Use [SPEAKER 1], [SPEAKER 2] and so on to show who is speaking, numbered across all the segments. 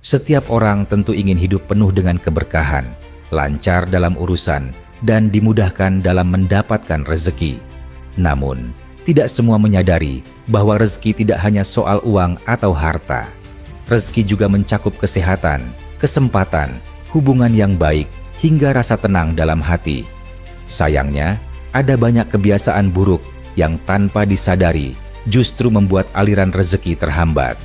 [SPEAKER 1] Setiap orang tentu ingin hidup penuh dengan keberkahan, lancar dalam urusan, dan dimudahkan dalam mendapatkan rezeki. Namun, tidak semua menyadari bahwa rezeki tidak hanya soal uang atau harta. Rezeki juga mencakup kesehatan, kesempatan, hubungan yang baik, hingga rasa tenang dalam hati. Sayangnya, ada banyak kebiasaan buruk yang tanpa disadari justru membuat aliran rezeki terhambat.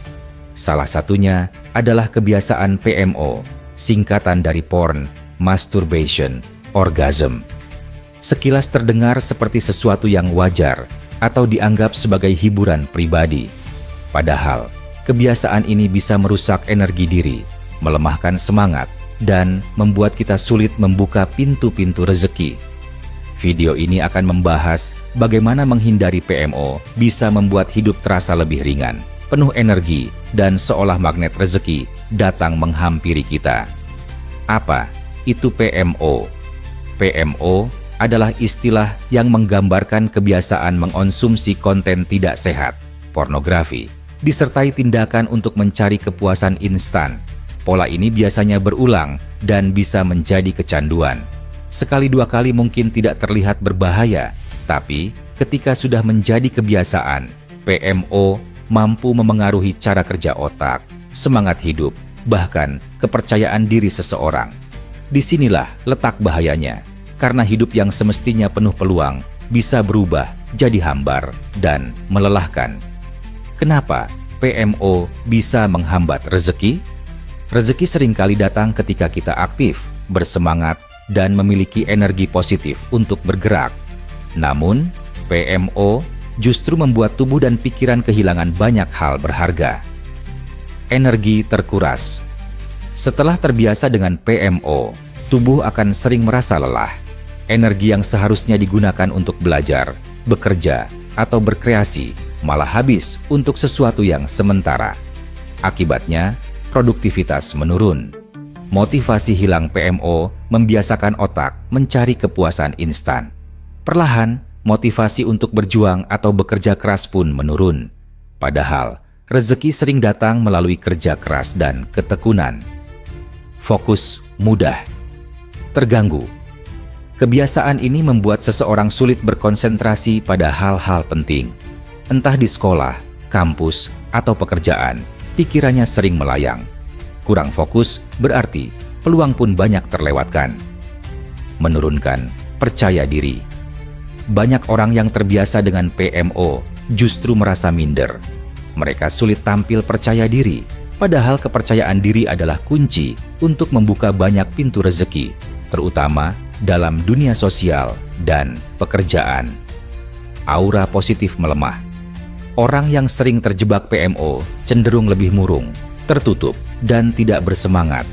[SPEAKER 1] Salah satunya adalah kebiasaan PMO, singkatan dari porn, masturbation, orgasm. Sekilas terdengar seperti sesuatu yang wajar atau dianggap sebagai hiburan pribadi. Padahal, kebiasaan ini bisa merusak energi diri, melemahkan semangat, dan membuat kita sulit membuka pintu-pintu rezeki. Video ini akan membahas bagaimana menghindari PMO bisa membuat hidup terasa lebih ringan, penuh energi, dan seolah magnet rezeki datang menghampiri kita. Apa itu PMO? PMO adalah istilah yang menggambarkan kebiasaan mengonsumsi konten tidak sehat, pornografi, disertai tindakan untuk mencari kepuasan instan. Pola ini biasanya berulang dan bisa menjadi kecanduan. Sekali dua kali mungkin tidak terlihat berbahaya, tapi ketika sudah menjadi kebiasaan, PMO mampu memengaruhi cara kerja otak, semangat hidup, bahkan kepercayaan diri seseorang. Disinilah letak bahayanya, karena hidup yang semestinya penuh peluang bisa berubah jadi hambar dan melelahkan. Kenapa PMO bisa menghambat rezeki? Rezeki seringkali datang ketika kita aktif, bersemangat, dan memiliki energi positif untuk bergerak. Namun, PMO justru membuat tubuh dan pikiran kehilangan banyak hal berharga. Energi terkuras. Setelah terbiasa dengan PMO, tubuh akan sering merasa lelah. Energi yang seharusnya digunakan untuk belajar, bekerja, atau berkreasi malah habis untuk sesuatu yang sementara. Akibatnya, produktivitas menurun. Motivasi hilang PMO membiasakan otak mencari kepuasan instan. Perlahan, motivasi untuk berjuang atau bekerja keras pun menurun. Padahal, rezeki sering datang melalui kerja keras dan ketekunan. Fokus mudah terganggu. Kebiasaan ini membuat seseorang sulit berkonsentrasi pada hal-hal penting. Entah di sekolah, kampus, atau pekerjaan, pikirannya sering melayang. Kurang fokus berarti peluang pun banyak terlewatkan. Menurunkan percaya diri. Banyak orang yang terbiasa dengan PMO justru merasa minder. Mereka sulit tampil percaya diri, padahal kepercayaan diri adalah kunci untuk membuka banyak pintu rezeki, terutama dalam dunia sosial dan pekerjaan. Aura positif melemah. Orang yang sering terjebak PMO cenderung lebih murung, tertutup, dan tidak bersemangat.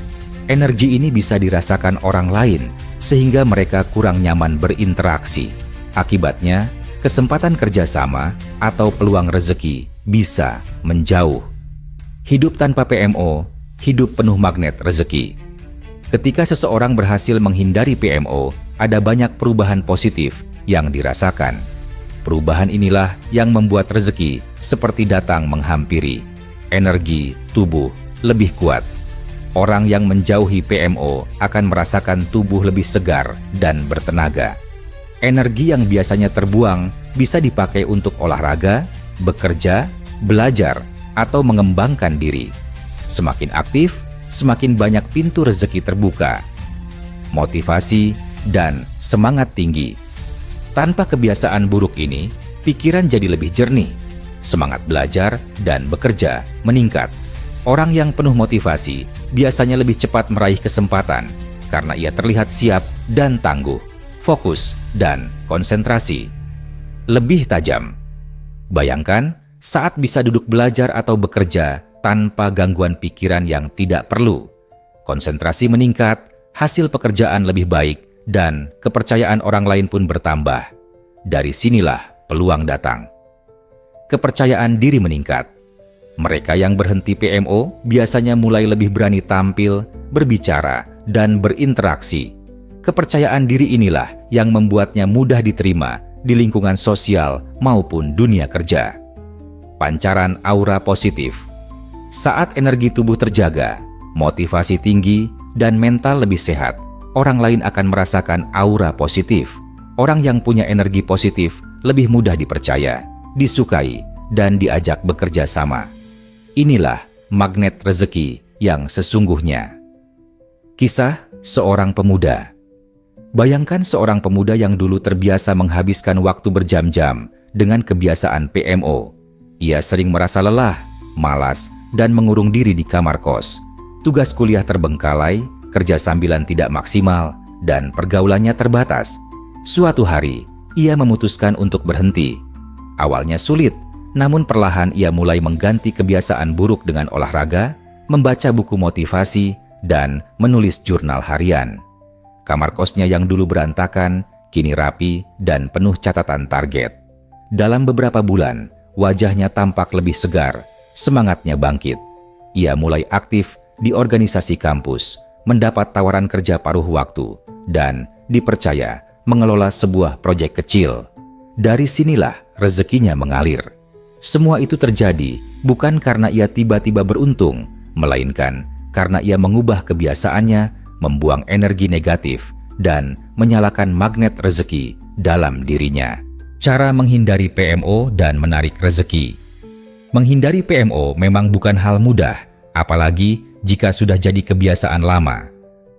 [SPEAKER 1] Energi ini bisa dirasakan orang lain, sehingga mereka kurang nyaman berinteraksi. Akibatnya, kesempatan kerjasama atau peluang rezeki bisa menjauh. Hidup tanpa PMO, hidup penuh magnet rezeki. Ketika seseorang berhasil menghindari PMO, ada banyak perubahan positif yang dirasakan. Perubahan inilah yang membuat rezeki seperti datang menghampiri. Energi tubuh lebih kuat. Orang yang menjauhi PMO akan merasakan tubuh lebih segar dan bertenaga. Energi yang biasanya terbuang bisa dipakai untuk olahraga, bekerja, belajar, atau mengembangkan diri. Semakin aktif, semakin banyak pintu rezeki terbuka. Motivasi dan semangat tinggi. Tanpa kebiasaan buruk ini, pikiran jadi lebih jernih. Semangat belajar dan bekerja meningkat. Orang yang penuh motivasi biasanya lebih cepat meraih kesempatan karena ia terlihat siap dan tangguh, fokus, dan konsentrasi. Lebih tajam. Bayangkan saat bisa duduk belajar atau bekerja tanpa gangguan pikiran yang tidak perlu. Konsentrasi meningkat, hasil pekerjaan lebih baik, dan kepercayaan orang lain pun bertambah. Dari sinilah peluang datang. Kepercayaan diri meningkat. Mereka yang berhenti PMO biasanya mulai lebih berani tampil, berbicara, dan berinteraksi. Kepercayaan diri inilah yang membuatnya mudah diterima di lingkungan sosial maupun dunia kerja. Pancaran aura positif. Saat energi tubuh terjaga, motivasi tinggi, dan mental lebih sehat, orang lain akan merasakan aura positif. Orang yang punya energi positif lebih mudah dipercaya, disukai, dan diajak bekerja sama. Inilah magnet rezeki yang sesungguhnya. Kisah seorang pemuda. Bayangkan seorang pemuda yang dulu terbiasa menghabiskan waktu berjam-jam dengan kebiasaan PMO. Ia sering merasa lelah, malas, dan mengurung diri di kamar kos. Tugas kuliah terbengkalai, kerja sambilan tidak maksimal, dan pergaulannya terbatas. Suatu hari, ia memutuskan untuk berhenti. Awalnya sulit, namun perlahan ia mulai mengganti kebiasaan buruk dengan olahraga, membaca buku motivasi, dan menulis jurnal harian. Kamar kosnya yang dulu berantakan, kini rapi dan penuh catatan target. Dalam beberapa bulan, wajahnya tampak lebih segar, semangatnya bangkit. Ia mulai aktif di organisasi kampus, mendapat tawaran kerja paruh waktu, dan dipercaya mengelola sebuah proyek kecil. Dari sinilah rezekinya mengalir. Semua itu terjadi bukan karena ia tiba-tiba beruntung, melainkan karena ia mengubah kebiasaannya, membuang energi negatif, dan menyalakan magnet rezeki dalam dirinya. Cara menghindari PMO dan menarik rezeki. Menghindari PMO memang bukan hal mudah, apalagi jika sudah jadi kebiasaan lama.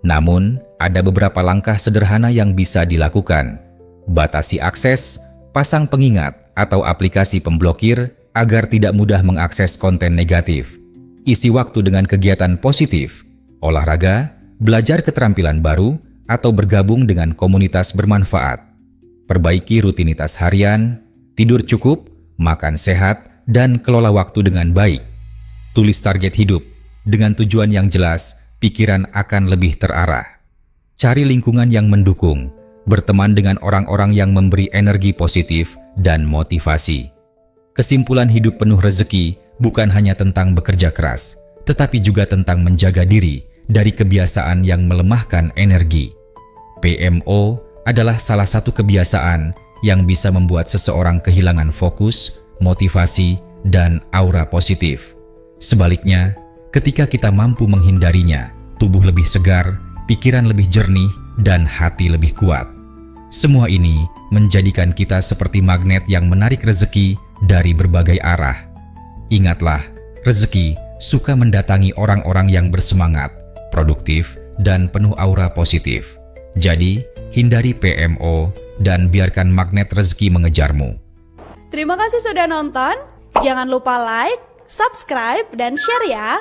[SPEAKER 1] Namun, ada beberapa langkah sederhana yang bisa dilakukan. Batasi akses, pasang pengingat atau aplikasi pemblokir agar tidak mudah mengakses konten negatif. Isi waktu dengan kegiatan positif, olahraga, belajar keterampilan baru, atau bergabung dengan komunitas bermanfaat. Perbaiki rutinitas harian, tidur cukup, makan sehat, dan kelola waktu dengan baik. Tulis target hidup. Dengan tujuan yang jelas, pikiran akan lebih terarah. Cari lingkungan yang mendukung, berteman dengan orang-orang yang memberi energi positif dan motivasi. Kesimpulan hidup penuh rezeki bukan hanya tentang bekerja keras, tetapi juga tentang menjaga diri dari kebiasaan yang melemahkan energi. PMO adalah salah satu kebiasaan yang bisa membuat seseorang kehilangan fokus, motivasi, dan aura positif. Sebaliknya, ketika kita mampu menghindarinya, tubuh lebih segar, pikiran lebih jernih, dan hati lebih kuat. Semua ini menjadikan kita seperti magnet yang menarik rezeki dari berbagai arah. Ingatlah, rezeki suka mendatangi orang-orang yang bersemangat, produktif, dan penuh aura positif. Jadi, hindari PMO dan biarkan magnet rezeki mengejarmu.
[SPEAKER 2] Terima kasih sudah nonton. Jangan lupa like, subscribe, dan share ya.